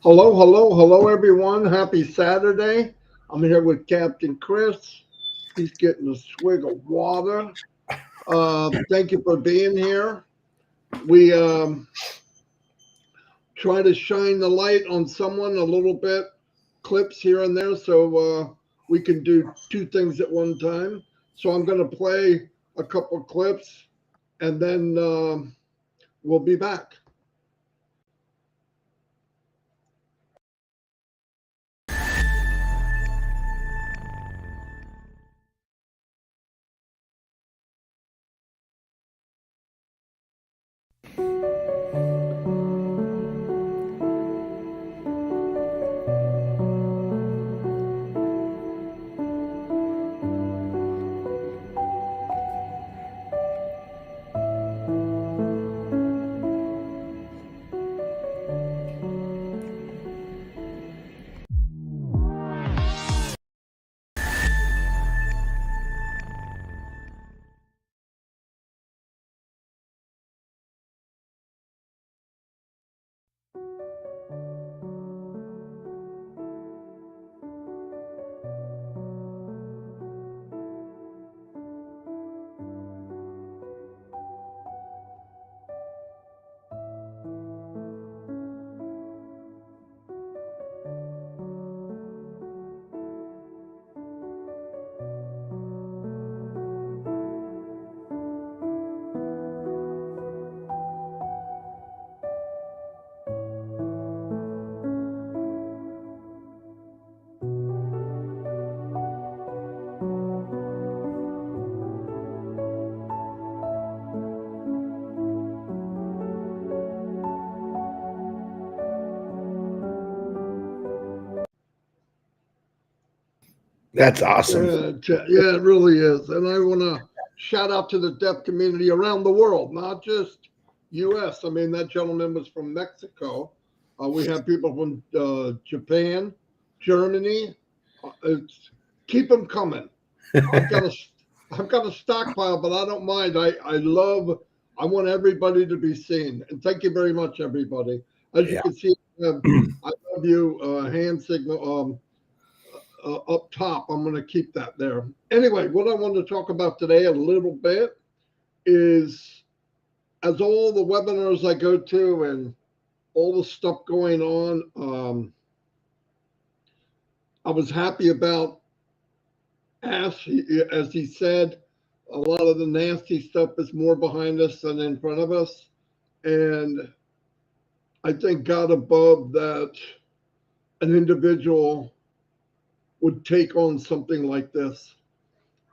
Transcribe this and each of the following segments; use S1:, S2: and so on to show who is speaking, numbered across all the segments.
S1: Hello, hello, hello, everyone. Happy Saturday. I'm here with Captain Chris. He's getting a swig of water. Thank you for being here. We try to shine the light on someone a little bit, clips here and there, so we can do two things at one time. So I'm going to play a couple clips and then we'll be back.
S2: That's awesome.
S1: Yeah, it really is. And I want to shout out to the deaf community around the world, not just U.S. I mean, that gentleman was from Mexico. We have people from Japan, Germany. It's keep them coming. I've got a I've got a stockpile, but I don't mind. I want everybody to be seen. And thank you very much, everybody. As you can see, I love you. Hand signal. Up top. I'm going to keep that there. Anyway, what I want to talk about today a little bit is as all the webinars I go to and all the stuff going on, I was happy about Ash, as he said, a lot of the nasty stuff is more behind us than in front of us. And I thank God above that an individual would take on something like this.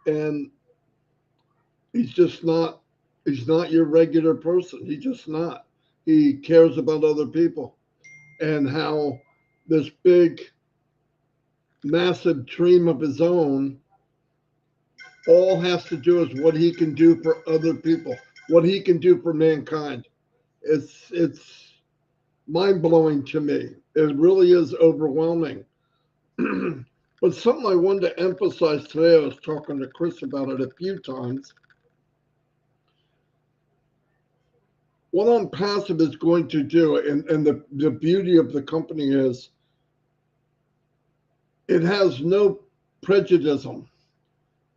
S1: And he's not your regular person. He's just not. He cares about other people and how this big, massive dream of his own all has to do is what he can do for other people, what he can do for mankind. It's mind blowing to me. It really is overwhelming. But something I wanted to emphasize today, I was talking to Chris about it a few times. What Onpassive is going to do, and the beauty of the company is it has no prejudice.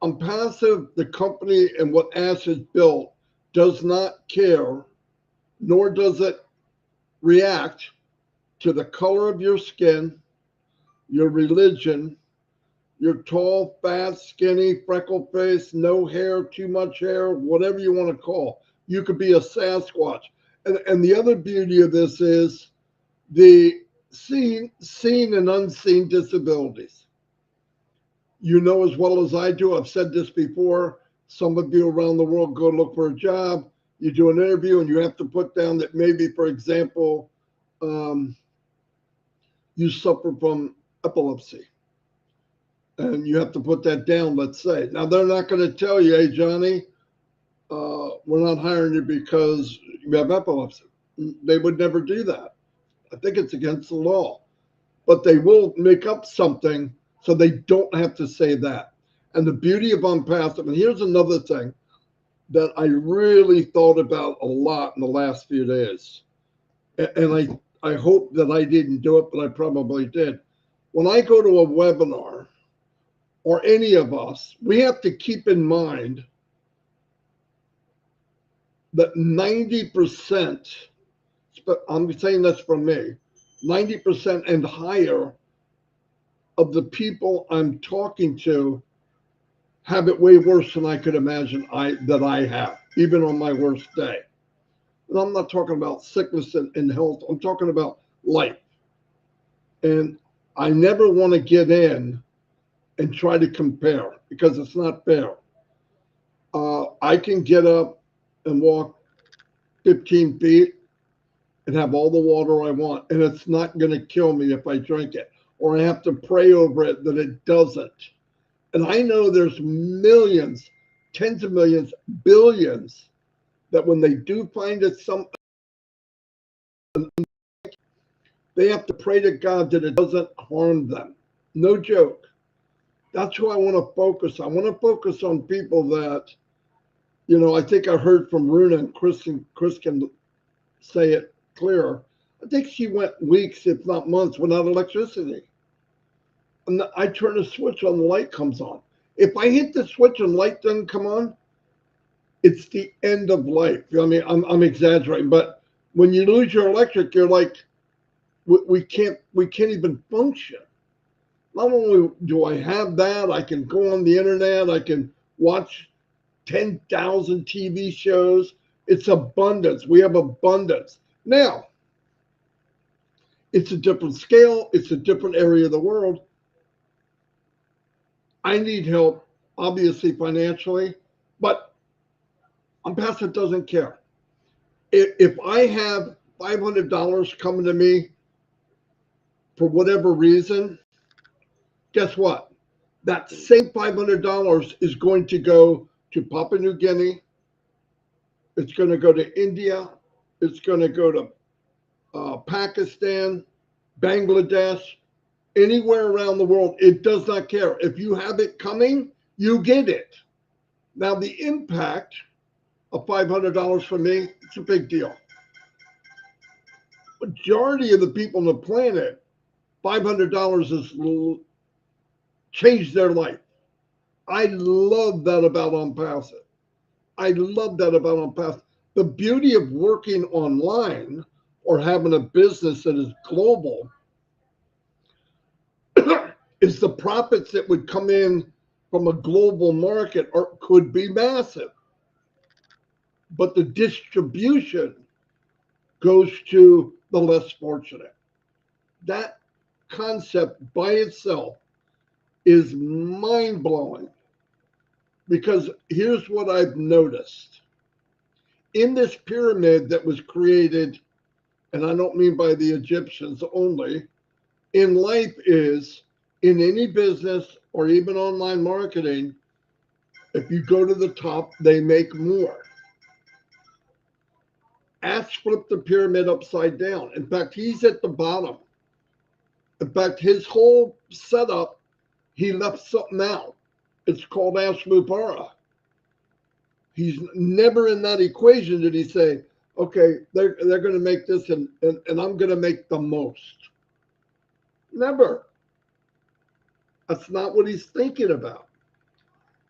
S1: Onpassive, the company and what Ash has built, does not care, nor does it react to the color of your skin, your religion, your tall, fat, skinny, freckle face, no hair, too much hair, whatever you want to call. You could be a Sasquatch. And the other beauty of this is the seen and unseen disabilities. You know as well as I do, I've said this before, some of you around the world go look for a job, you do an interview and you have to put down that maybe, for example, you suffer from epilepsy. And you have to put that down, let's say. Now, they're not going to tell you, hey, Johnny, we're not hiring you because you have epilepsy. They would never do that. I think it's against the law. But they will make up something so they don't have to say that. And the beauty of Onpassive, and here's another thing that I really thought about a lot in the last few days. And I hope that I didn't do it, but I probably did. When I go to a webinar, or any of us, we have to keep in mind that 90%, I'm saying this from me, 90% and higher of the people I'm talking to have it way worse than I could imagine that I have, even on my worst day. And I'm not talking about sickness and health. I'm talking about life. And I never want to get in and try to compare because it's not fair. I can get up and walk 15 feet and have all the water I want, and it's not going to kill me if I drink it, or I have to pray over it that it doesn't. And I know there's millions, tens of millions, billions that when they do find it, they have to pray to God that it doesn't harm them. No joke. That's who I want to focus on. I want to focus on people that, you know, I think I heard from Runa, and Chris can say it clearer. I think she went weeks, if not months, without electricity. And I turn a switch on, the light comes on. If I hit the switch and light doesn't come on, it's the end of life. I mean, I'm exaggerating, but when you lose your electric, you're like, we can't even function. Not only do I have that, I can go on the internet, I can watch 10,000 TV shows. It's abundance. We have abundance. Now, it's a different scale. It's a different area of the world. I need help, obviously financially, but Onpassive doesn't care. If I have $500 coming to me for whatever reason, guess what? That same $500 is going to go to Papua New Guinea. It's going to go to India. It's going to go to Pakistan, Bangladesh, anywhere around the world. It does not care. If you have it coming, you get it. Now, the impact of $500 for me, it's a big deal. Majority of the people on the planet, $500 has changed their life. I love that about Onpassive. I love that about Onpassive. The beauty of working online or having a business that is global is the profits that would come in from a global market could be massive. But the distribution goes to the less fortunate. That concept by itself is mind-blowing because here's what I've noticed. In this pyramid that was created, and I don't mean by the Egyptians only, in life is, in any business or even online marketing, if you go to the top, they make more. Ash flipped the pyramid upside down. In fact, he's at the bottom. In fact, his whole setup, he left something out. It's called Ash Mupara. He's never in that equation did he say, okay, they're going to make this and I'm going to make the most. Never. That's not what he's thinking about.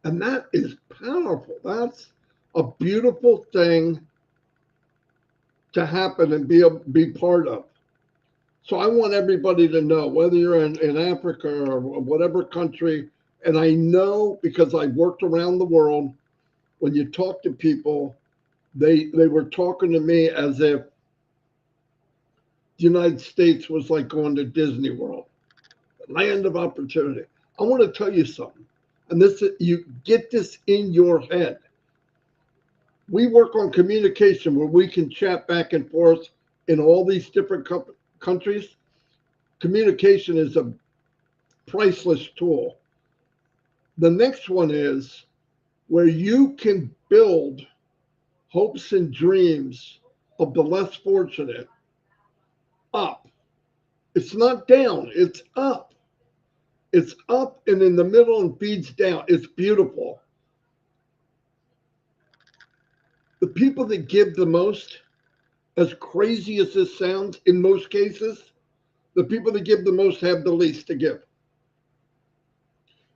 S1: And that is powerful. That's a beautiful thing to happen and be part of. So I want everybody to know, whether you're in Africa or whatever country, and I know because I worked around the world, when you talk to people, they were talking to me as if the United States was like going to Disney World, land of opportunity. I want to tell you something, and this, you get this in your head. We work on communication where we can chat back and forth in all these different countries. Communication is a priceless tool. The next one is where you can build hopes and dreams of the less fortunate up. It's not down, it's up. It's up and in the middle and feeds down. It's beautiful. The people that give the most, As crazy as this sounds, in most cases, the people that give the most have the least to give.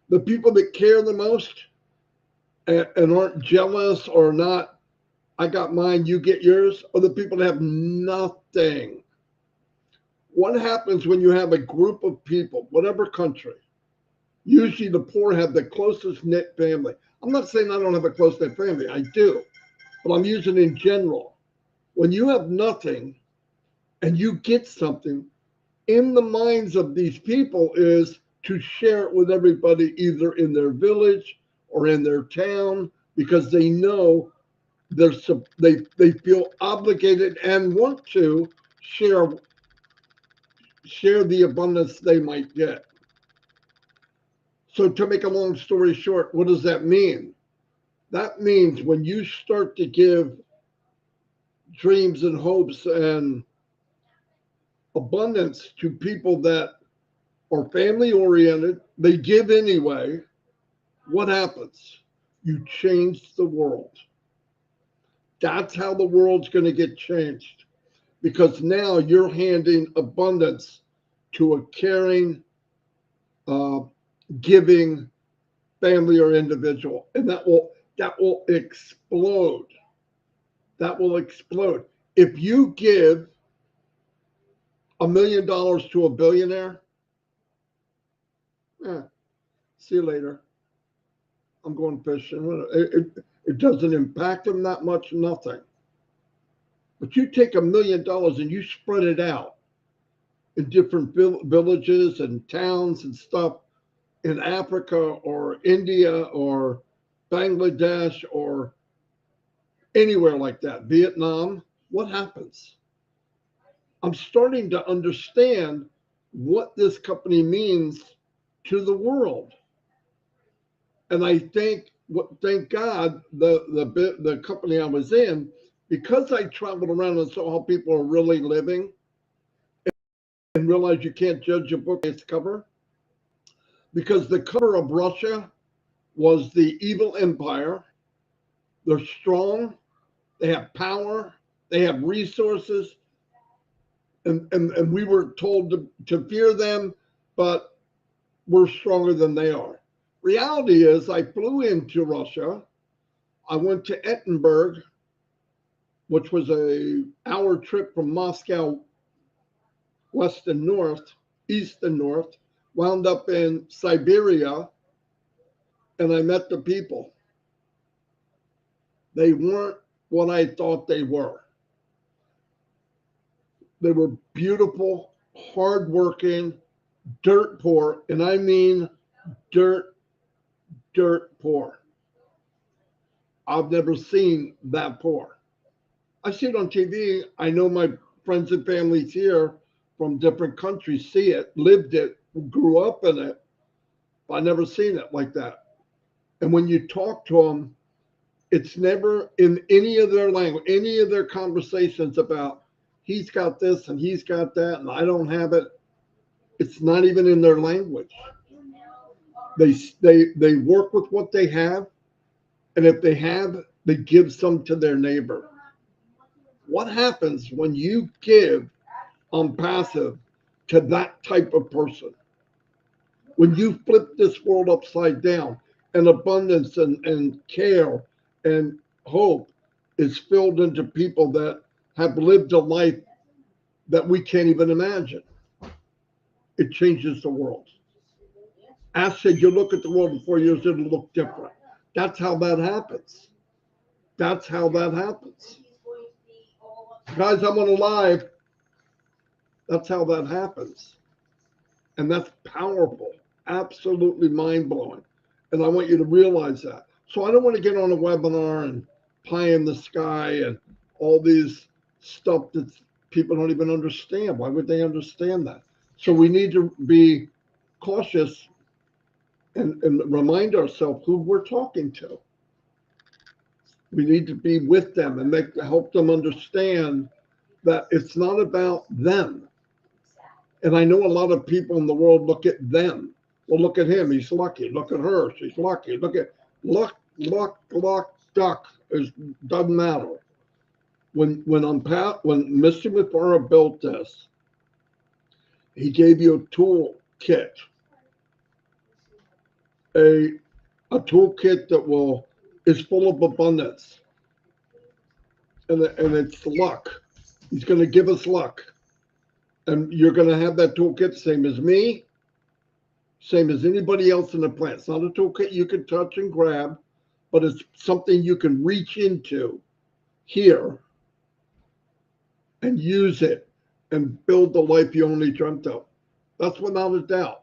S1: The people that care the most and aren't jealous or not, I got mine, you get yours, are the people that have nothing. What happens when you have a group of people, whatever country? Usually the poor have the closest knit family. I'm not saying I don't have a close knit family, I do, but I'm using in general. When you have nothing and you get something, in the minds of these people is to share it with everybody, either in their village or in their town, because they know they feel obligated and want to share the abundance they might get. So to make a long story short, what does that mean? That means when you start to give dreams and hopes and abundance to people that are family oriented, they give anyway, what happens? You change the world. That's how the world's going to get changed, because now you're handing abundance to a caring, uh, giving family or individual, and that will explode. That will explode. If you give $1 million to a billionaire, see you later. I'm going fishing. It doesn't impact them that much, nothing. But you take $1 million and you spread it out in different villages and towns and stuff in Africa or India or Bangladesh or anywhere like that, Vietnam, what happens? I'm starting to understand what this company means to the world. And I think, thank God, the company I was in, because I traveled around and saw how people are really living and realized you can't judge a book by its cover. Because the cover of Russia was the evil empire. They're strong, they have power, they have resources, and we were told to fear them, but we're stronger than they are. Reality is, I flew into Russia. I went to Edinburgh, which was an hour trip from Moscow, west and north, east and north, wound up in Siberia, and I met the people. They weren't what I thought they were. They were beautiful, hardworking, dirt poor, and I mean dirt poor. I've never seen that poor. I see it on TV. I know my friends and families here from different countries see it, lived it, grew up in it, but I never seen it like that. And when you talk to them, it's never in any of their language, any of their conversations about he's got this and he's got that and I don't have it. It's not even in their language. They work with what they have, and if they have, they give some to their neighbor. What happens when you give Onpassive to that type of person? When you flip this world upside down and abundance and care and hope is filled into people that have lived a life that we can't even imagine, it changes the world. Ask said you look at the world in 4 years, it'll look different. That's how that happens. That's how that happens. Guys, I'm on a live. That's how that happens. And that's powerful, absolutely mind blowing. And I want you to realize that. So I don't want to get on a webinar and pie in the sky and all these stuff that people don't even understand. Why would they understand that? So we need to be cautious and remind ourselves who we're talking to. We need to be with them and help them understand that it's not about them. And I know a lot of people in the world look at them. Well, look at him, he's lucky. Look at her, she's lucky. Look at luck, duck. It doesn't matter. when Mr. McFarland built this, he gave you a tool kit, a toolkit that is full of abundance, and it's luck. He's going to give us luck, and you're going to have that toolkit, same as me, same as anybody else in the plant. It's not a toolkit you can touch and grab, but it's something you can reach into here and use it and build the life you only dreamt of. That's without a doubt.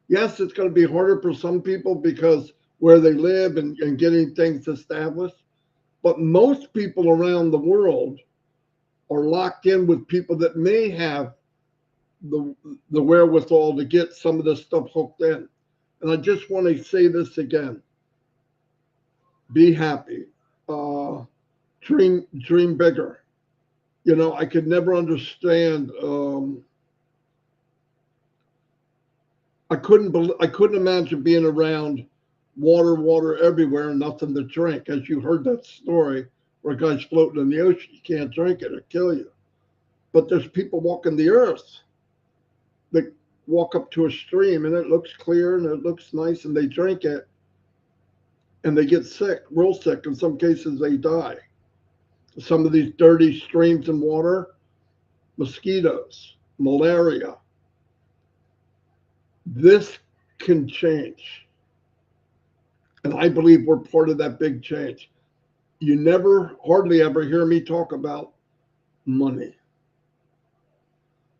S1: Yes, it's going to be harder for some people because where they live and getting things established, but most people around the world are locked in with people that may have the wherewithal to get some of this stuff hooked in. And I just want to say this again. Be happy. Dream bigger. You know, I could never understand. I couldn't imagine being around water everywhere and nothing to drink. As you heard that story where a guy's floating in the ocean, you can't drink it, it'll kill you. But there's people walking the earth that walk up to a stream and it looks clear and it looks nice and they drink it and they get sick, real sick. In some cases, they die. Some of these dirty streams and water, mosquitoes, malaria. This can change. And I believe we're part of that big change. You hardly ever hear me talk about money.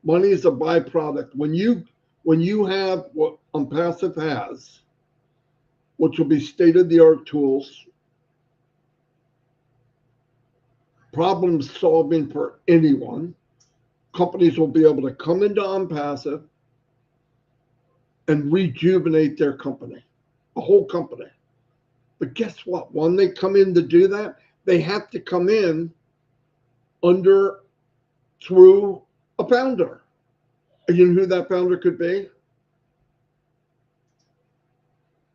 S1: Money is a byproduct. When you have what Onpassive has, which will be state-of-the-art tools, problem solving for anyone, companies will be able to come into Onpassive and rejuvenate their company, a whole company. But guess what? When they come in to do that, they have to come in through a founder. And you know who that founder could be?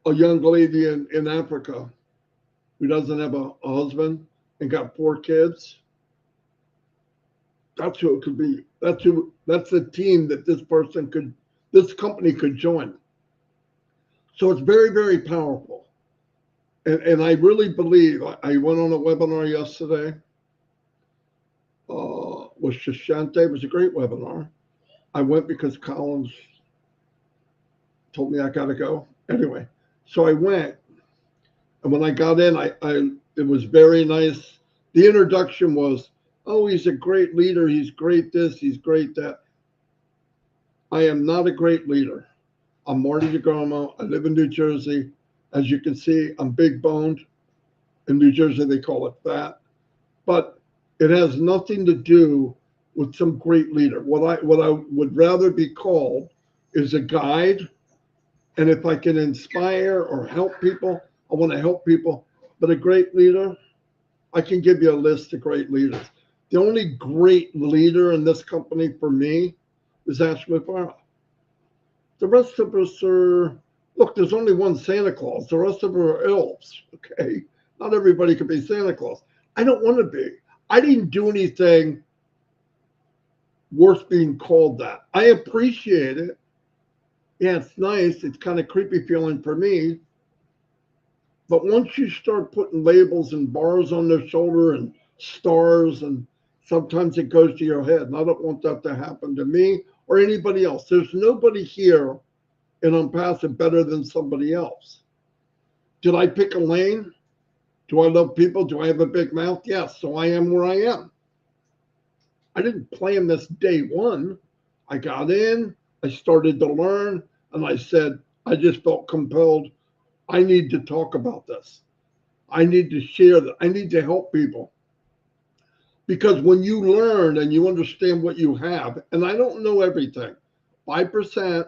S1: A young lady in Africa who doesn't have a husband and got 4 kids. That's who it could be. That's the team that this company could join. So it's very, very powerful. And I really believe, I went on a webinar yesterday with Shashante. It was a great webinar. I went because Collins told me I got to go. Anyway, so I went. And when I got in, it was very nice. The introduction was, oh, he's a great leader. He's great this, he's great that. I am not a great leader. I'm Marty DeGarmo. I live in New Jersey. As you can see, I'm big boned. In New Jersey, they call it fat. But it has nothing to do with some great leader. What I would rather be called is a guide. And if I can inspire or help people, I want to help people. But a great leader, I can give you a list of great leaders. The only great leader in this company for me is Ashley Farah. The rest of us are, look, there's only one Santa Claus. The rest of them are elves, okay? Not everybody can be Santa Claus. I don't want to be. I didn't do anything worth being called that. I appreciate it. Yeah, it's nice. It's kind of creepy feeling for me. But once you start putting labels and bars on their shoulder and stars, and sometimes it goes to your head. And I don't want that to happen to me or anybody else. There's nobody here in Onpassive better than somebody else. Did I pick a lane? Do I love people? Do I have a big mouth? Yes. So I am where I am. I didn't plan this day one. I got in, I started to learn, and I said, I just felt compelled. I need to talk about this. I need to share that. I need to help people. Because when you learn and you understand what you have, and I don't know everything, 5%,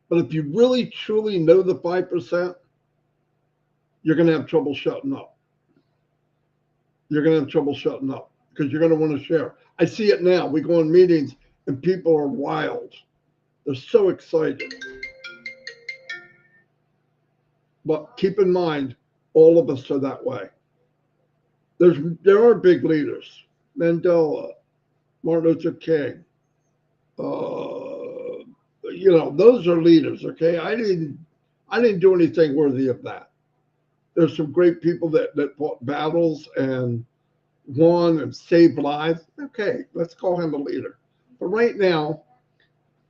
S1: but if you really truly know the 5%, you're going to have trouble shutting up. You're going to have trouble shutting up because you're going to want to share. I see it now. We go in meetings and people are wild. They're so excited. But keep in mind, all of us are that way. There are big leaders. Mandela, Martin Luther King. Those are leaders. Okay, I didn't do anything worthy of that. There's some great people that fought battles and won and saved lives. Okay, let's call him a leader. But right now,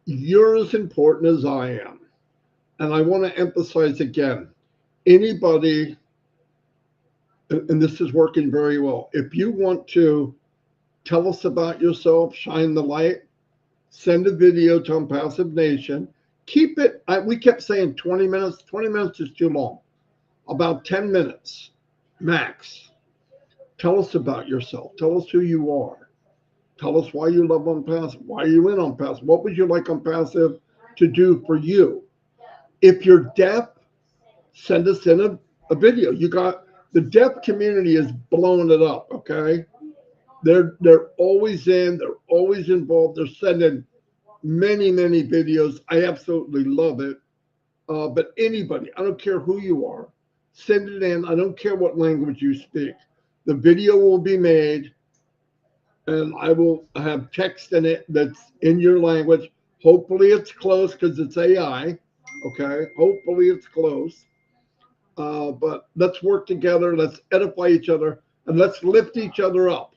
S1: you're as important as I am. And I want to emphasize again, anybody, and this is working very well, if you want to tell us about yourself, shine the light, send a video to Onpassive Nation. Keep it, we kept saying 20 minutes. 20 minutes is too long. About 10 minutes max. Tell us about yourself. Tell us who you are. Tell us why you love Onpassive. Why are you in Onpassive? What would you like Onpassive to do for you? If you're deaf, send us in a video. You got the deaf community is blowing it up. Okay, they're always in. They're always involved. They're sending many videos. I absolutely love it. But anybody, I don't care who you are, send it in. I don't care what language you speak. The video will be made, and I will have text in it that's in your language. Hopefully it's close because it's AI. Okay, hopefully it's close. But let's work together. Let's edify each other, and let's lift each other up.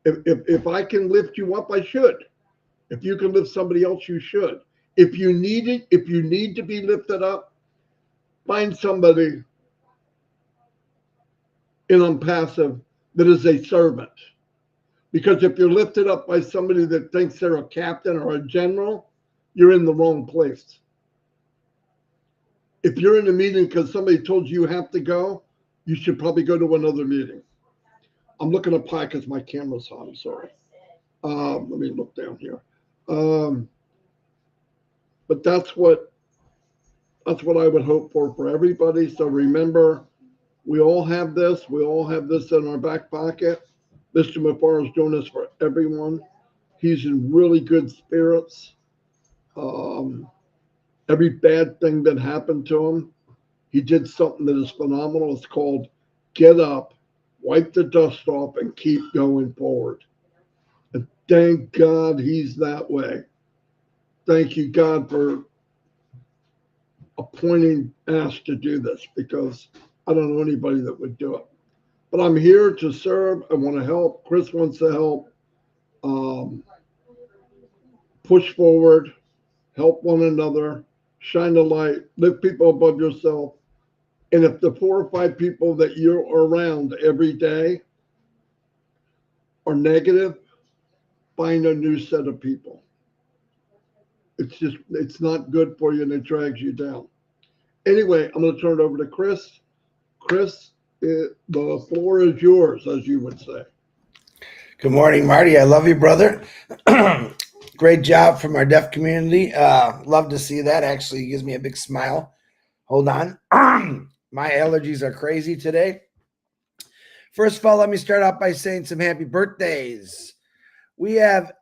S1: If I can lift you up, I should. If you can lift somebody else, you should. If you need it, if you need to be lifted up, find somebody in Onpassive that is a servant. Because if you're lifted up by somebody that thinks they're a captain or a general, you're in the wrong place. If you're in a meeting because somebody told you have to go, you should probably go to another meeting. I'm looking up high because my camera's on. I'm sorry. Let me look down here. But that's what I would hope for everybody. So remember, we all have this. We all have this in our back pocket. Mr. Mafar is doing this for everyone. He's in really good spirits. Every bad thing that happened to him, he did something that is phenomenal. It's called get up, wipe the dust off, and keep going forward. And thank God he's that way. Thank you, God, for appointing us to do this, because I don't know anybody that would do it. But I'm here to serve. I want to help. Chris wants to help. Push forward, help one another, shine the light, lift people above yourself. And if the 4 or 5 people that you're around every day are negative, find a new set of people. It's not good for you, and it drags you down. Anyway, I'm going to turn it over to Chris. Chris, the floor is yours, as you would say.
S2: Good morning, Marty. I love you, brother. Great job from our deaf community. Love to see that. Actually, gives me a big smile. Hold on. My allergies are crazy today. First of all, let me start off by saying some happy birthdays. We have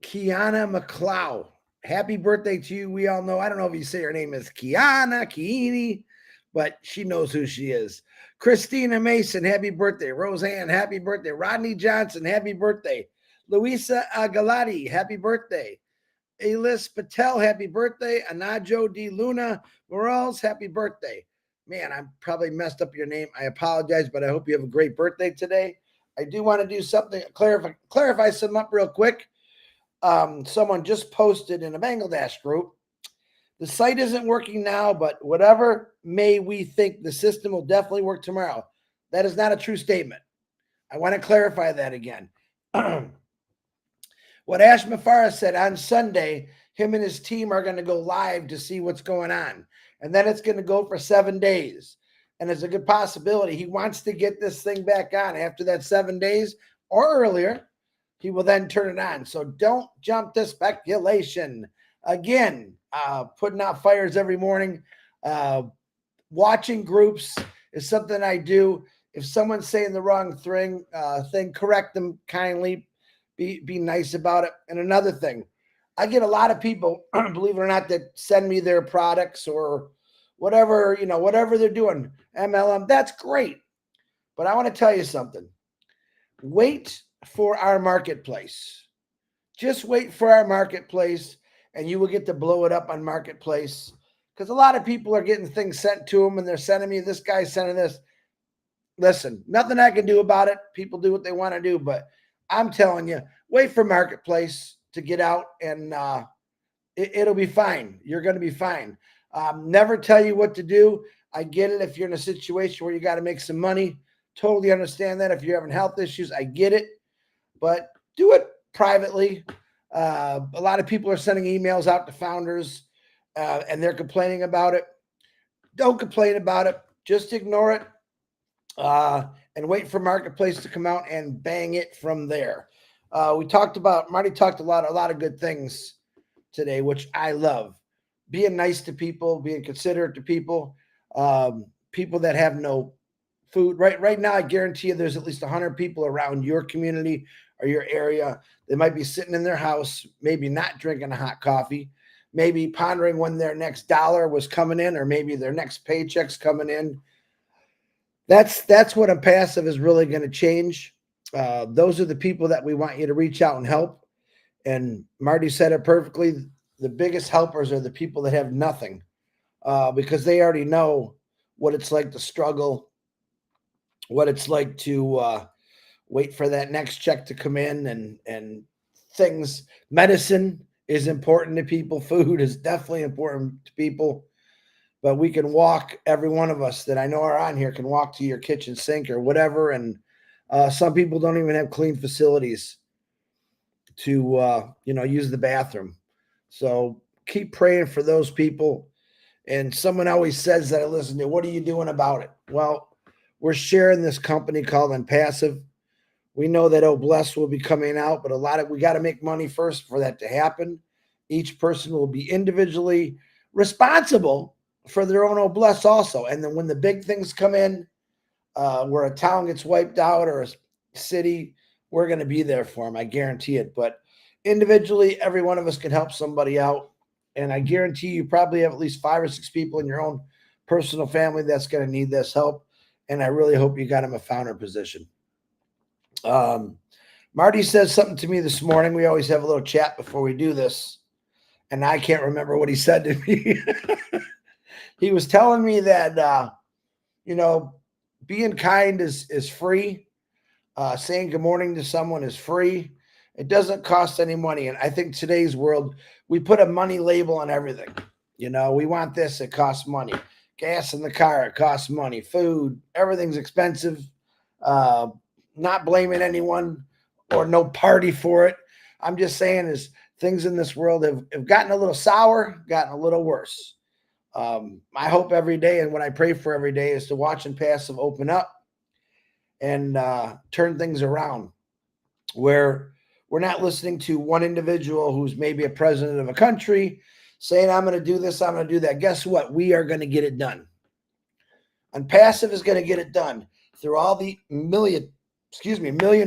S2: Kiana McLeod. Happy birthday to you. We all know, I don't know if you say her name is Kiana, Kiini, but she knows who she is. Christina Mason, happy birthday. Roseanne, happy birthday. Rodney Johnson, happy birthday. Luisa Galati, happy birthday. Alias Patel, happy birthday. Anajo D. Luna Morales, happy birthday. Man, I probably messed up your name. I apologize, but I hope you have a great birthday today. I do want to do something, clarify something up real quick. Someone just posted in a Bangladesh group, the site isn't working now, but whatever may we think, the system will definitely work tomorrow. That is not a true statement. I want to clarify that again. What Ash Mafara said on Sunday, him and his team are going to go live to see what's going on. And then it's going to go for 7 days. And it's a good possibility he wants to get this thing back on after that 7 days or earlier. He will then turn it on. So don't jump to speculation. Again, putting out fires every morning. Watching groups is something I do. If someone's saying the wrong thing, correct them kindly. Be nice about it. And another thing, I get a lot of people, believe it or not, that send me their products or whatever, whatever they're doing. MLM, that's great. But I want to tell you something. wait for our marketplace. Just wait for our marketplace, and you will get to blow it up on marketplace. Because a lot of people are getting things sent to them, and they're sending me, this guy's sending this. Listen, nothing I can do about it. People do what they want to do, but I'm telling you, wait for marketplace to get out, and it'll be fine. You're going to be fine. Never tell you what to do. I get it if you're in a situation where you got to make some money. Totally understand that. If you're having health issues, I get it. But do it privately. A lot of people are sending emails out to founders, and they're complaining about it. Don't complain about it. Just ignore it. And wait for marketplace to come out and bang it from there. Marty talked a lot of good things today, which I love. Being nice to people, being considerate to people, people that have no food. Right now, I guarantee you there's at least 100 people around your community or your area. They might be sitting in their house, maybe not drinking a hot coffee, maybe pondering when their next dollar was coming in, or maybe their next paycheck's coming in. That's what Onpassive is really going to change. Those are the people that we want you to reach out and help. And Marty said it perfectly. The biggest helpers are the people that have nothing, because they already know what it's like to struggle, what it's like to wait for that next check to come in, and things. Medicine is important to people. Food is definitely important to people. But we can walk, every one of us that I know are on here can walk to your kitchen sink or whatever. And some people don't even have clean facilities to, use the bathroom. So keep praying for those people. And someone always says that I listen to, what are you doing about it? Well, we're sharing this company called Onpassive. We know that Bless will be coming out, but we got to make money first for that to happen. Each person will be individually responsible for their own Bless also. And then when the big things come in, where a town gets wiped out or a city, we're going to be there for them. I guarantee it. But individually, every one of us can help somebody out. And I guarantee you probably have at least 5 or 6 people in your own personal family that's going to need this help. And I really hope you got them a founder position. Marty says something to me this morning. We always have a little chat before we do this. And I can't remember what he said to me. He was telling me that, being kind is free. Saying good morning to someone is free. It doesn't cost any money. And I think today's world, we put a money label on everything. We want this, it costs money. Gas in the car, it costs money. Food, everything's expensive. Not blaming anyone or no party for it. I'm just saying is things in this world have gotten a little sour, gotten a little worse. I hope every day, and what I pray for every day, is to watch Onpassive open up and turn things around, where we're not listening to one individual who's maybe a president of a country saying, I'm going to do this, I'm going to do that. Guess what? We are going to get it done. Onpassive is going to get it done. Through all the million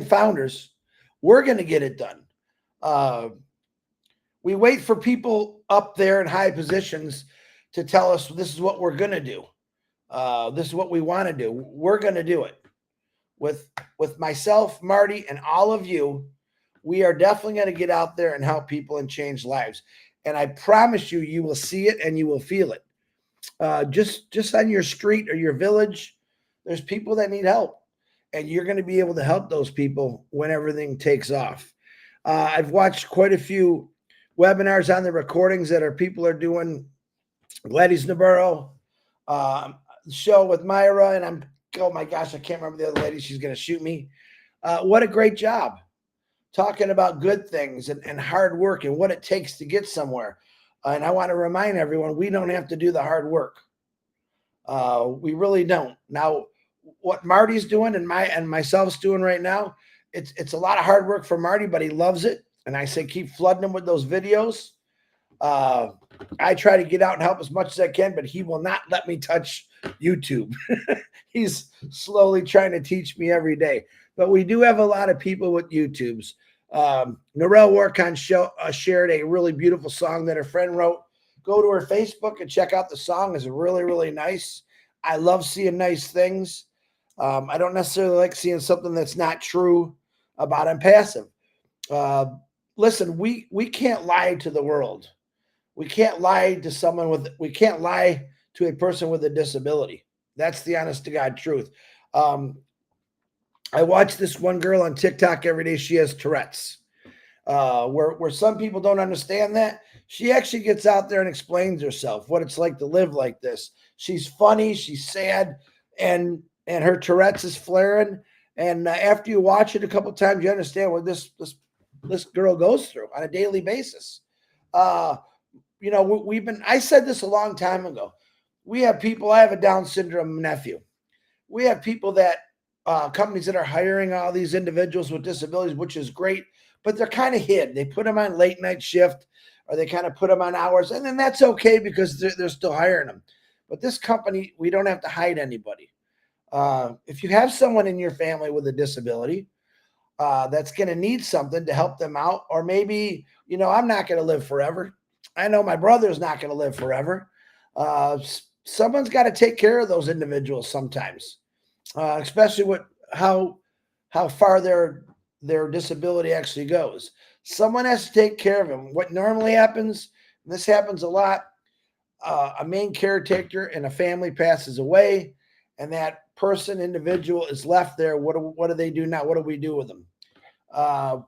S2: founders, we're going to get it done. We wait for people up there in high positions to tell us this is what we're going to do. This is what we want to do. We're going to do it. With myself, Marty, and all of you, we are definitely going to get out there and help people and change lives. And I promise you, you will see it and you will feel it. Just on your street or your village, there's people that need help. And you're going to be able to help those people when everything takes off. I've watched quite a few webinars on the recordings that people are doing. Gladys Navarro, show with Myra, and oh my gosh, I can't remember the other lady. She's going to shoot me. What a great job talking about good things and hard work and what it takes to get somewhere. And I want to remind everyone, we don't have to do the hard work. We really don't. Now, what Marty's doing and myself's doing right now, it's a lot of hard work for Marty, but he loves it. And I say, keep flooding him with those videos. I try to get out and help as much as I can, but he will not let me touch YouTube. He's slowly trying to teach me every day. But we do have a lot of people with YouTubes. Narelle Warcon shared a really beautiful song that her friend wrote. Go to her Facebook and check out the song. It's really, really nice. I love seeing nice things. I don't necessarily like seeing something that's not true. about Onpassive. Listen, we can't lie to the world. We can't lie to we can't lie to a person with a disability. That's the honest to God truth. I watch this one girl on TikTok every day. She has Tourette's. Where some people don't understand that. She actually gets out there and explains herself, what it's like to live like this. She's funny, she's sad, and her Tourette's is flaring. And after you watch it a couple times, you understand what this girl goes through on a daily basis. You know, I said this a long time ago. We have people, I have a Down syndrome nephew. We have people that, companies that are hiring all these individuals with disabilities, which is great, but they're kind of hid. They put them on late night shift, or they kind of put them on hours, and then that's okay because they're still hiring them. But this company, we don't have to hide anybody. If you have someone in your family with a disability that's going to need something to help them out, or maybe, you know, I'm not going to live forever. I know my brother's not going to live forever. Someone's got to take care of those individuals sometimes, especially with how far their disability actually goes. Someone has to take care of them. What normally happens, and this happens a lot, a main caretaker in a family passes away, and that individual is left there. What do they do now? What do we do with them?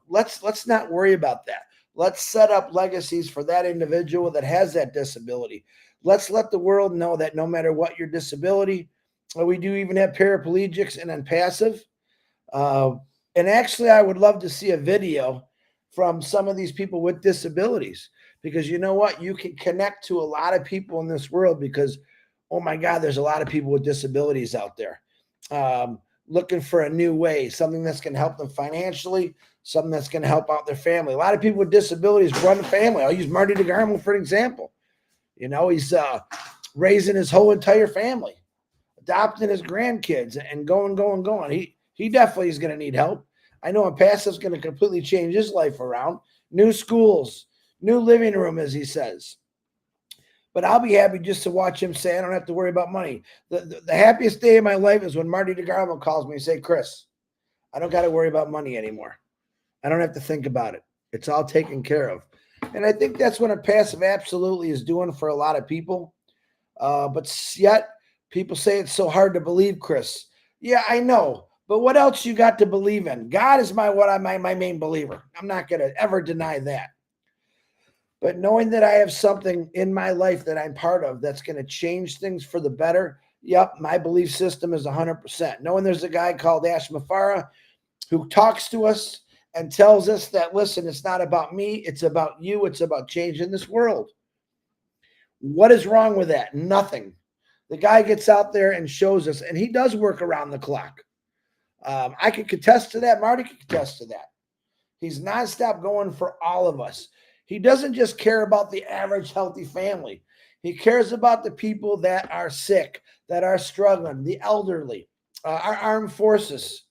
S2: Let's not worry about that. Let's set up legacies for that individual that has that disability. Let's let the world know that no matter what your disability, we do even have paraplegics and Onpassive. And actually, I would love to see a video from some of these people with disabilities, because you know what? You can connect to a lot of people in this world because, oh my God, there's a lot of people with disabilities out there looking for a new way, something that's going to help them financially, something that's going to help out their family. A lot of people with disabilities run a family. I'll use Marty DeGarmo for an example. You know, he's raising his whole entire family, adopting his grandkids, and going. He definitely is going to need help. I know Onpassive is going to completely change his life around. New schools, new living room, as he says. But I'll be happy just to watch him say, I don't have to worry about money. The happiest day of my life is when Marty DeGarmo calls me and say, Chris, I don't got to worry about money anymore. I don't have to think about it. It's all taken care of. And I think that's what Onpassive absolutely is doing for a lot of people. But yet people say it's so hard to believe, Chris. Yeah, I know. But what else you got to believe in? God is my main believer. I'm not going to ever deny that. But knowing that I have something in my life that I'm part of that's going to change things for the better, yep, my belief system is 100%. Knowing there's a guy called Ash Mafara who talks to us and tells us that, listen, it's not about me, it's about you, it's about changing this world. What is wrong with that? Nothing. The guy gets out there and shows us, and he does work around the clock. I can contest to that. Marty can contest to that. He's nonstop going for all of us. He doesn't just care about the average healthy family. He cares about the people that are sick, that are struggling, the elderly, our armed forces,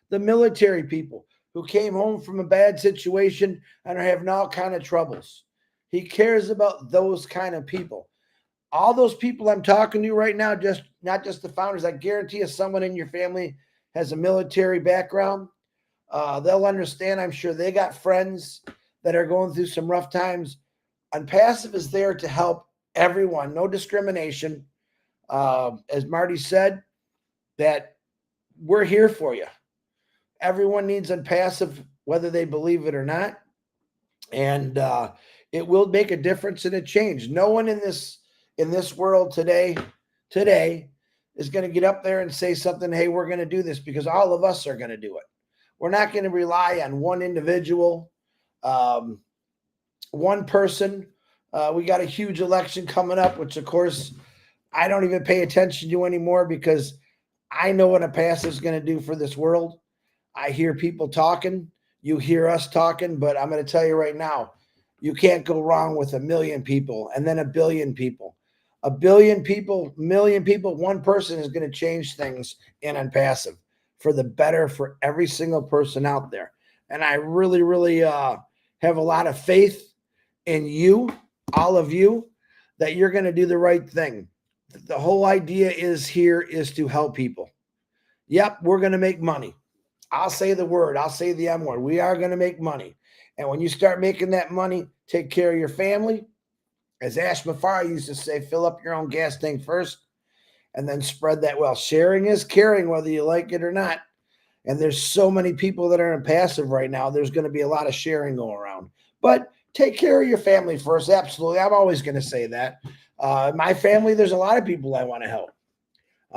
S2: the military people who came home from a bad situation and are having all kind of troubles. He cares about those kind of people. All those people I'm talking to right now, just not just the founders, I guarantee you someone in your family has a military background. They'll understand. I'm sure they got friends that are going through some rough times. Onpassive is there to help everyone, no discrimination. As Marty said, that we're here for you. Everyone needs Onpassive, whether they believe it or not. And it will make a difference and a change. No one in this world today is going to get up there and say something, hey, we're going to do this, because all of us are going to do it. We're not going to rely on one individual, one person. We got a huge election coming up, which of course I don't even pay attention to anymore, because I know what Onpassive is going to do for this world. I hear people talking, you hear us talking, but I'm going to tell you right now, you can't go wrong with 1 million people and then 1 billion people. 1 billion people, 1 million people, one person is going to change things in Onpassive for the better for every single person out there. And I really, really have a lot of faith in you, all of you, that you're going to do the right thing. The whole idea is to help people. Yep, we're going to make money. I'll say the word, I'll say the M word. We are going to make money. And when you start making that money, take care of your family. As Ash Mafar used to say, fill up your own gas tank first and then spread that wealth. Sharing is caring, whether you like it or not. And there's so many people that are in passive right now. There's going to be a lot of sharing going around. But take care of your family first. Absolutely. I'm always going to say that. My family, there's a lot of people I want to help.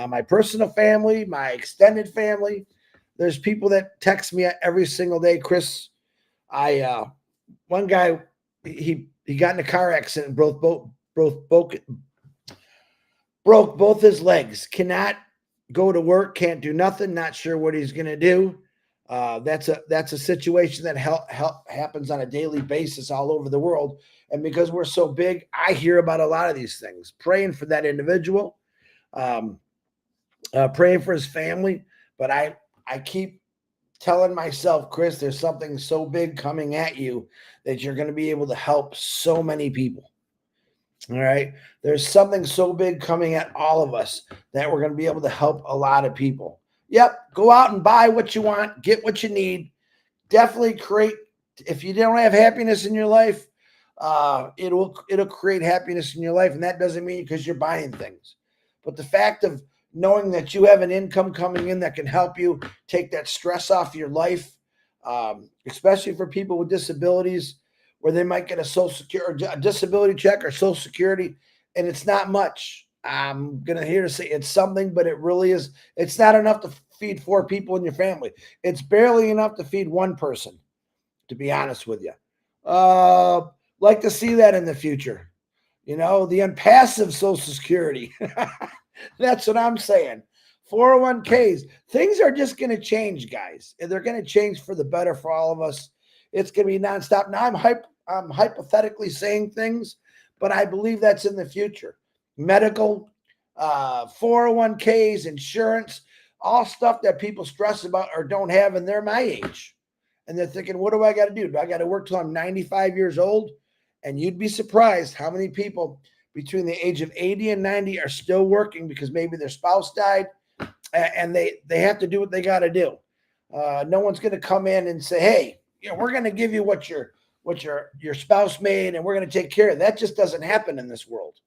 S2: My personal family, my extended family. There's people that text me every single day. Chris, one guy, he got in a car accident, broke both his legs, cannot go to work, can't do nothing, not sure what he's going to do. That's a situation that happens on a daily basis all over the world. And because we're so big, I hear about a lot of these things. Praying for that individual, praying for his family. But I keep telling myself, Chris, there's something so big coming at you that you're going to be able to help so many people. All right. There's something so big coming at all of us that we're going to be able to help a lot of people. Yep. Go out and buy what you want, get what you need. Definitely create. If you don't have happiness in your life, it'll create happiness in your life. And that doesn't mean because you're buying things. But the fact of knowing that you have an income coming in that can help you take that stress off your life, especially for people with disabilities, where they might get a social security, a disability check or social security, and it's not much. I'm going to here to say it's something, but it really is. It's not enough to feed 4 people in your family. It's barely enough to feed one person, to be honest with you. Like to see that in the future. You know, the Onpassive social security. That's what I'm saying. 401ks. Things are just going to change, guys. And they're going to change for the better for all of us. It's going to be nonstop. Now, I'm hypothetically saying things, but I believe that's in the future. Medical, 401ks, insurance, all stuff that people stress about or don't have, and they're my age. And they're thinking, what do I got to do? Do I got to work till I'm 95 years old? And you'd be surprised how many people between the age of 80 and 90 are still working because maybe their spouse died and they have to do what they got to do. No one's going to come in and say, hey, you know, we're going to give you what your spouse made and we're going to take care of it. That just doesn't happen in this world.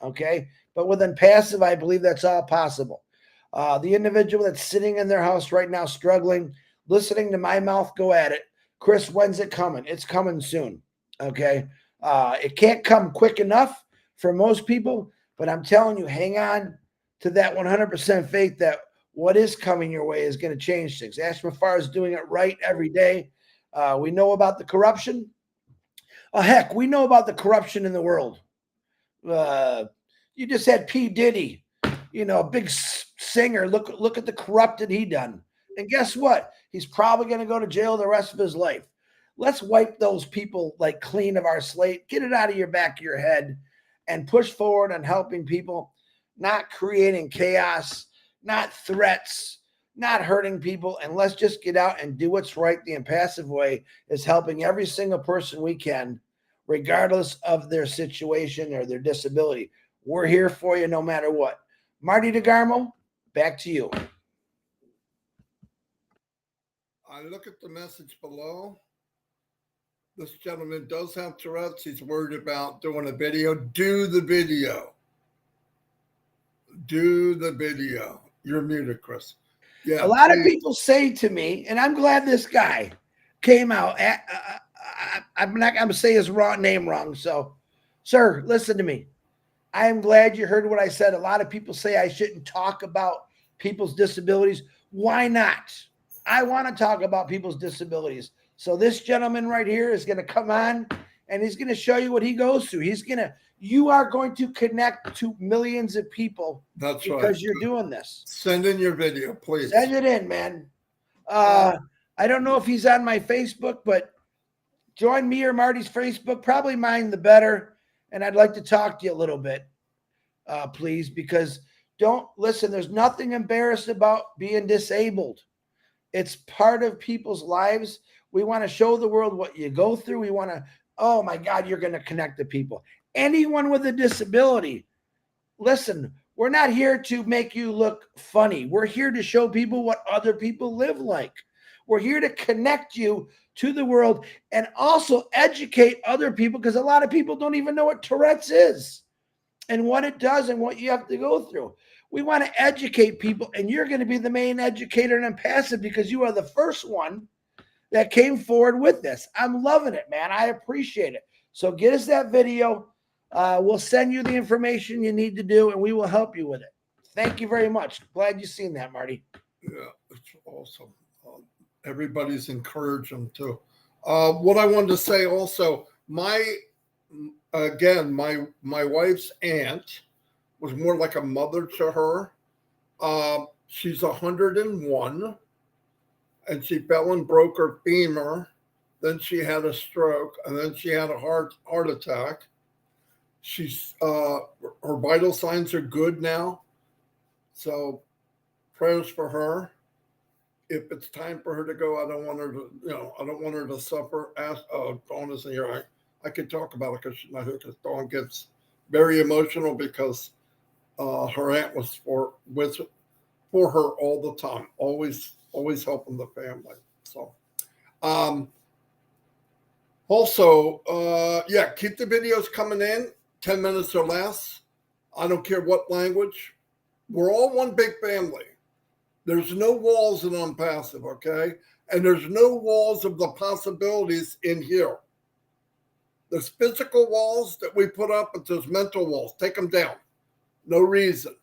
S2: Okay. But with Onpassive, I believe that's all possible. The individual that's sitting in their house right now, struggling, listening to my mouth go at it. Chris, when's it coming? It's coming soon. Okay. It can't come quick enough for most people, but I'm telling you, hang on to that 100% faith that what is coming your way is going to change things. Ash Mafar is doing it right every day. We know about the corruption. Heck, we know about the corruption in the world. You just had P. Diddy, you know, a big singer. Look at the corrupted he done. And guess what? He's probably going to go to jail the rest of his life. Let's wipe those people like clean of our slate. Get it out of your back of your head and push forward on helping people, not creating chaos, not threats, not hurting people. And let's just get out and do what's right. The Onpassive way is helping every single person we can, regardless of their situation or their disability. We're here for you no matter what. Marty DeGarmo, back to you.
S1: I look at the message below. This gentleman does have Tourette's. He's worried about doing a video. Do the video. Do the video. You're muted, Chris. Yeah.
S2: A lot of people say to me, and I'm glad this guy came out. I'm not going to say his name wrong. So, sir, listen to me. I am glad you heard what I said. A lot of people say I shouldn't talk about people's disabilities. Why not? I want to talk about people's disabilities. So this gentleman right here is going to come on and he's going to show you what he goes through. You are going to connect to millions of people.
S1: That's
S2: because
S1: right.
S2: You're doing this.
S1: Send in your video, please.
S2: Send it in, man. I don't know if he's on my Facebook, but join me or Marty's Facebook. Probably mine the better. And I'd like to talk to you a little bit, please, because there's nothing embarrassed about being disabled. It's part of people's lives. We want to show the world what you go through. We want to, oh my God, you're going to connect to people. Anyone with a disability, listen, we're not here to make you look funny. We're here to show people what other people live like. We're here to connect you to the world and also educate other people, because a lot of people don't even know what Tourette's is and what it does and what you have to go through. We want to educate people, and you're going to be the main educator in Onpassive because you are the first one that came forward with this. I'm loving it, man. I appreciate it. So get us that video. We'll send you the information you need to do, and we will help you with it. Thank you very much. Glad you've seen that, Marty.
S1: Yeah, it's awesome. Everybody's encouraging too. What I wanted to say also, my wife's aunt was more like a mother to her. She's 101, and she fell and broke her femur. Then she had a stroke, and then she had a heart attack. She's her vital signs are good now, so prayers for her. If it's time for her to go, I don't want her to, I don't want her to suffer. Dawn isn't here. I could talk about it because she's not here, because Dawn gets very emotional because her aunt was for her all the time, always helping the family. So, also, keep the videos coming in, 10 minutes or less. I don't care what language. We're all one big family. There's no walls in Onpassive, okay? And there's no walls of the possibilities in here. There's physical walls that we put up, but there's mental walls. Take them down. No reason.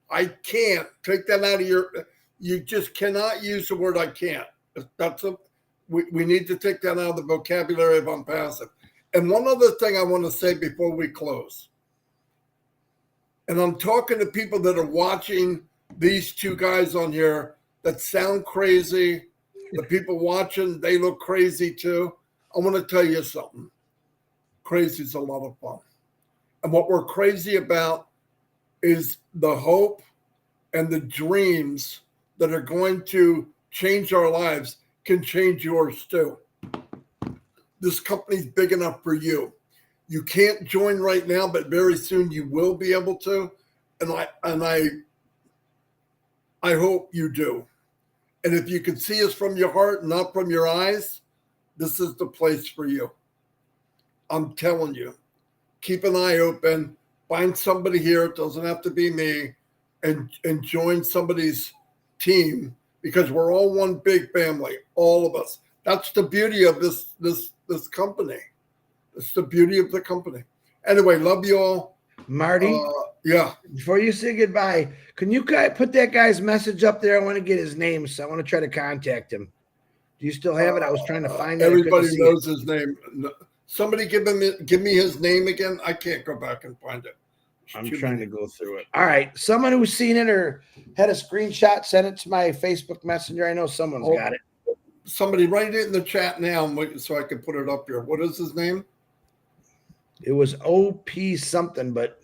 S1: I can't. Take that out of you just cannot use the word I can't. We need to take that out of the vocabulary of Onpassive. And one other thing I want to say before we close. And I'm talking to people that are watching these two guys on here that sound crazy. The people watching, they look crazy too. I want to tell you something. Crazy is a lot of fun. And what we're crazy about is the hope and the dreams that are going to change our lives can change yours too. This company's big enough for you. You can't join right now, but very soon you will be able to. And I hope you do. And if you can see us from your heart, not from your eyes, this is the place for you. I'm telling you, keep an eye open, find somebody here. It doesn't have to be me, and join somebody's team, because we're all one big family, all of us. That's the beauty of this company. It's the beauty of the company. Anyway, love you all.
S2: Marty?
S1: Yeah.
S2: Before you say goodbye, can you put that guy's message up there? I want to get his name, so I want to try to contact him. Do you still have it? I was trying to find it.
S1: Everybody knows his name. Somebody give me his name again. I can't go back and find it.
S2: I'm trying to go through it. All right. Someone who's seen it or had a screenshot, send it to my Facebook Messenger. I know someone's got it.
S1: Somebody write it in the chat now so I can put it up here. What is his name?
S2: It was OP something, but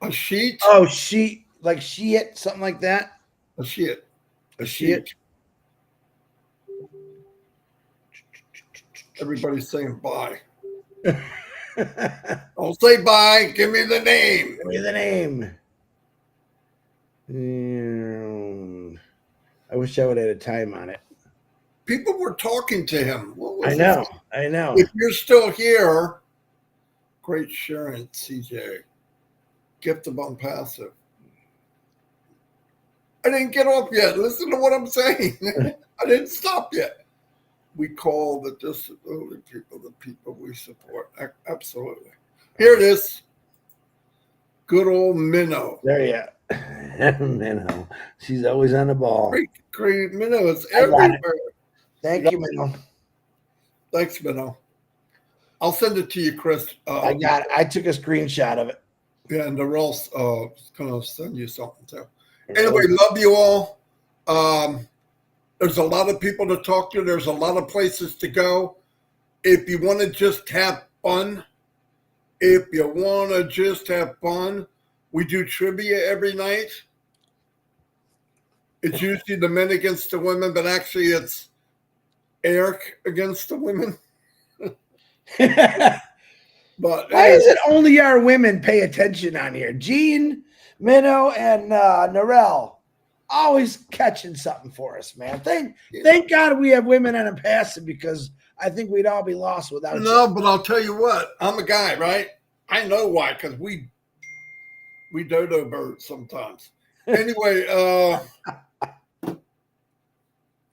S1: a sheet.
S2: Oh, sheet, like sheet, something like that.
S1: A sheet. Everybody's saying bye. Don't say bye. Give me the name.
S2: Give me the name. I wish I would have had a time on it.
S1: People were talking to him.
S2: I know.
S1: If you're still here, great sharing, CJ. Gift of Onpassive. I didn't get off yet. Listen to what I'm saying. I didn't stop yet. We call the disability people the people we support. Absolutely. Here it is. Good old Minnow.
S2: There you go. Minnow. She's always on the ball.
S1: Great Minnow. It's everywhere.
S2: Thank you, Minnow.
S1: Thanks, Minnow. I'll send it to you, Chris.
S2: I got it. I took a screenshot of it.
S1: Yeah, and Darrell's going to send you something too. Anyway, love you all. There's a lot of people to talk to. There's a lot of places to go. If you want to just have fun, we do trivia every night. It's usually the men against the women, but actually it's Eric against the women. But
S2: why is it only our women pay attention on here? Jean, Minnow, and Narelle. always catching something for us, man. Thank God we have women on Onpassive, because I think we'd all be lost without
S1: No,
S2: you.
S1: but I'll tell you what, I'm a guy, right? I know why, because we dodo birds sometimes. Anyway,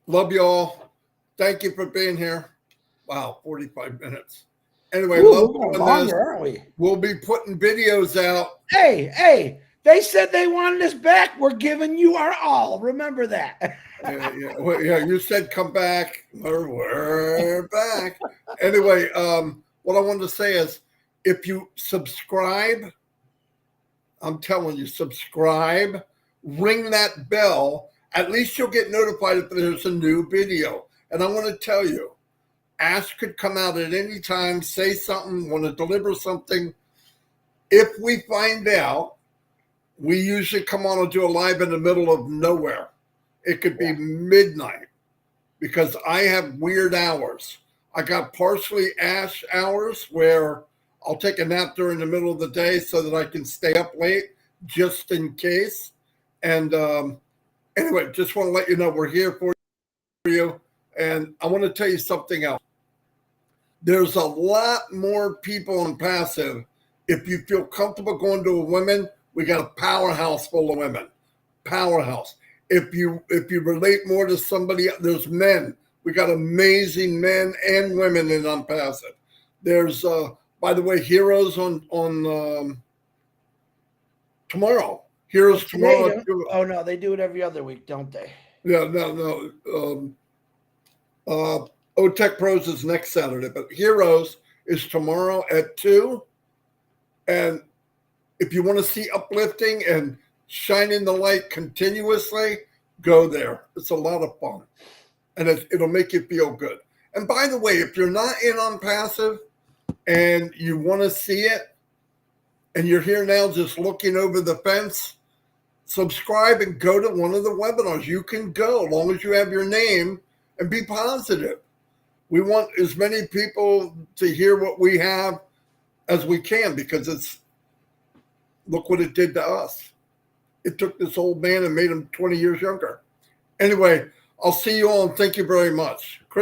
S1: love y'all. Thank you for being here. Wow, 45 minutes. Anyway,
S2: Ooh,
S1: love
S2: we're going
S1: doing
S2: longer,
S1: this.
S2: aren't we?
S1: We'll be putting videos out.
S2: Hey, they said they wanted us back. We're giving you our all. Remember that.
S1: Yeah, you said come back. We're back. Anyway, what I wanted to say is, if you subscribe, I'm telling you, subscribe, ring that bell. At least you'll get notified if there's a new video. And I want to tell you, Ash could come out at any time, say something, want to deliver something. If we find out, we usually come on and do a live in the middle of nowhere. It could be midnight, because I have weird hours. I got partially Ash hours where I'll take a nap during the middle of the day so that I can stay up late just in case. And anyway, just want to let you know we're here for you. And I want to tell you something else. There's a lot more people on Passive. If you feel comfortable going to a women, we got a powerhouse full of women. Powerhouse. If you relate more to somebody, there's men. We got amazing men and women in Onpassive. There's by the way, Heroes on tomorrow. Heroes tomorrow.
S2: Oh no, they do it every other week, don't they?
S1: Yeah, no. OTech Pros is next Saturday, but Heroes is tomorrow at 2. And if you want to see uplifting and shining the light continuously, go there. It's a lot of fun, and it'll make you feel good. And by the way, if you're not in Onpassive and you want to see it, and you're here now just looking over the fence, subscribe and go to one of the webinars. You can go as long as you have your name, and be positive. We want as many people to hear what we have as we can, because look what it did to us. It took this old man and made him 20 years younger. Anyway, I'll see you all, and thank you very much. Chris.